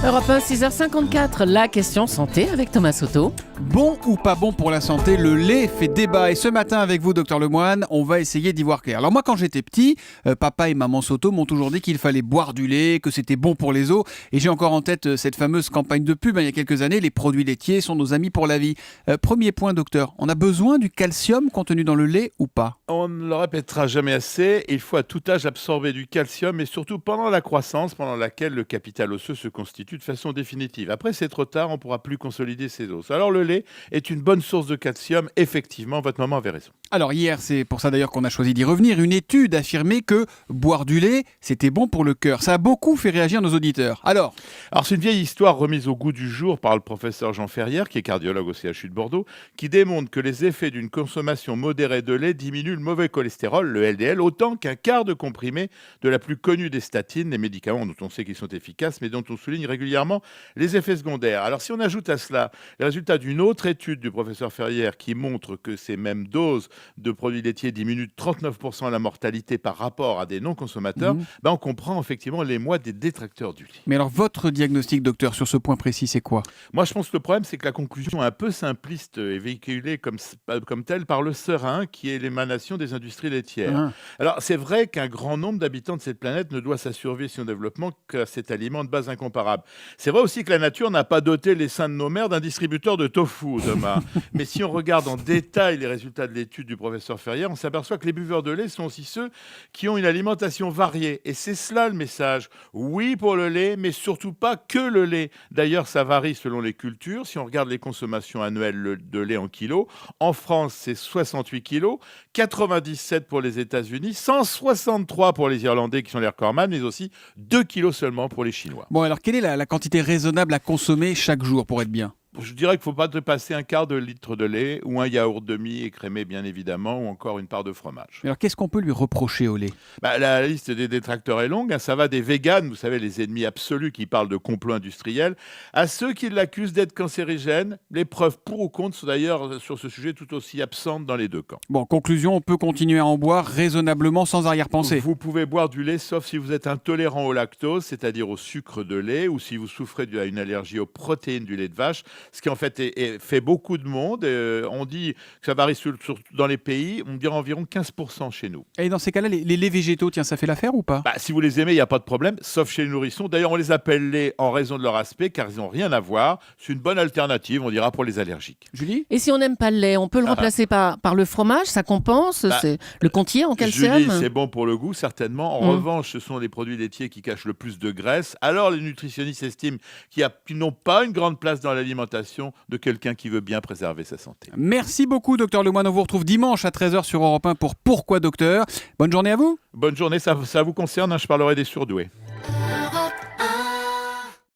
Europe 1, 6h54, la question santé avec Thomas Soto. Bon ou pas bon pour la santé, le lait fait débat. Et ce matin avec vous, docteur Lemoine, on va essayer d'y voir clair. Alors moi, quand j'étais petit, papa et maman Soto m'ont toujours dit qu'il fallait boire du lait, que c'était bon pour les os. Et j'ai encore en tête cette fameuse campagne de pub, il y a quelques années, les produits laitiers sont nos amis pour la vie. Premier point, docteur, on a besoin du calcium contenu dans le lait ou pas ? On ne le répétera jamais assez, il faut à tout âge absorber du calcium, et surtout pendant la croissance, pendant laquelle le capital osseux se constitue de façon définitive. Après, c'est trop tard, on ne pourra plus consolider ses os. Alors le lait est une bonne source de calcium, effectivement, votre maman avait raison. Alors hier, c'est pour ça d'ailleurs qu'on a choisi d'y revenir, une étude affirmait que boire du lait, c'était bon pour le cœur. Ça a beaucoup fait réagir nos auditeurs. Alors c'est une vieille histoire remise au goût du jour par le professeur Jean Ferrière, qui est cardiologue au CHU de Bordeaux, qui démontre que les effets d'une consommation modérée de lait diminuent le mauvais cholestérol, le LDL, autant qu'un quart de comprimé de la plus connue des statines, les médicaments dont on sait qu'ils sont efficaces, mais dont on souligne régulièrement les effets secondaires. Alors si on ajoute à cela les résultats d'une autre étude du professeur Ferrière qui montre que ces mêmes doses de produits laitiers diminuent de 39% la mortalité par rapport à des non-consommateurs, on comprend effectivement l'émoi des détracteurs du lait. Mais alors votre diagnostic, docteur, sur ce point précis, c'est quoi ? Moi, je pense que le problème, c'est que la conclusion est un peu simpliste et véhiculée comme telle par le serin, qui est l'émanation des industries laitières. Alors, c'est vrai qu'un grand nombre d'habitants de cette planète ne doit sa survie et son développement qu'à cet aliment de base incomparable. C'est vrai aussi que la nature n'a pas doté les seins de nos mères d'un distributeur de tofu, Thomas. Mais si on regarde en détail les résultats de l'étude du professeur Ferrière, on s'aperçoit que les buveurs de lait sont aussi ceux qui ont une alimentation variée. Et c'est cela le message. Oui pour le lait, mais surtout pas que le lait. D'ailleurs, ça varie selon les cultures. Si on regarde les consommations annuelles de lait en kilos, en France, c'est 68 kilos, 97 pour les États-Unis, 163 pour les Irlandais qui sont les recordman, mais aussi 2 kilos seulement pour les Chinois. Bon, alors quelle est la quantité raisonnable à consommer chaque jour pour être bien ? Je dirais qu'il ne faut pas dépasser un quart de litre de lait ou un yaourt demi-écrémé, bien évidemment, ou encore une part de fromage. Alors qu'est-ce qu'on peut lui reprocher au lait ? La liste des détracteurs est longue. Ça va des véganes, vous savez, les ennemis absolus qui parlent de complot industriel, à ceux qui l'accusent d'être cancérigène. Les preuves pour ou contre sont d'ailleurs sur ce sujet tout aussi absentes dans les deux camps. Bon, conclusion, on peut continuer à en boire raisonnablement sans arrière-pensée. Vous pouvez boire du lait sauf si vous êtes intolérant au lactose, c'est-à-dire au sucre de lait, ou si vous souffrez d'une allergie aux protéines du lait de vache, ce qui en fait fait beaucoup de monde. On dit que ça varie dans les pays, on dirait environ 15% chez nous. Et dans ces cas-là, les laits végétaux, tiens, ça fait l'affaire ou pas ? Si vous les aimez, il n'y a pas de problème, sauf chez les nourrissons. D'ailleurs, on les appelle laits en raison de leur aspect, car ils n'ont rien à voir. C'est une bonne alternative, on dira, pour les allergiques. Julie ? Et si on n'aime pas le lait, on peut le remplacer par le fromage, ça compense, c'est le Contier en calcium. Julie, c'est bon pour le goût, certainement. En revanche, ce sont les produits laitiers qui cachent le plus de graisse. Alors, les nutritionnistes estiment qu'ils n'ont pas une grande place dans l'alimentation de quelqu'un qui veut bien préserver sa santé. Merci beaucoup, docteur Lemoine. On vous retrouve dimanche à 13h sur Europe 1 pour Pourquoi Docteur ? Bonne journée à vous. Bonne journée, ça vous concerne, je parlerai des surdoués.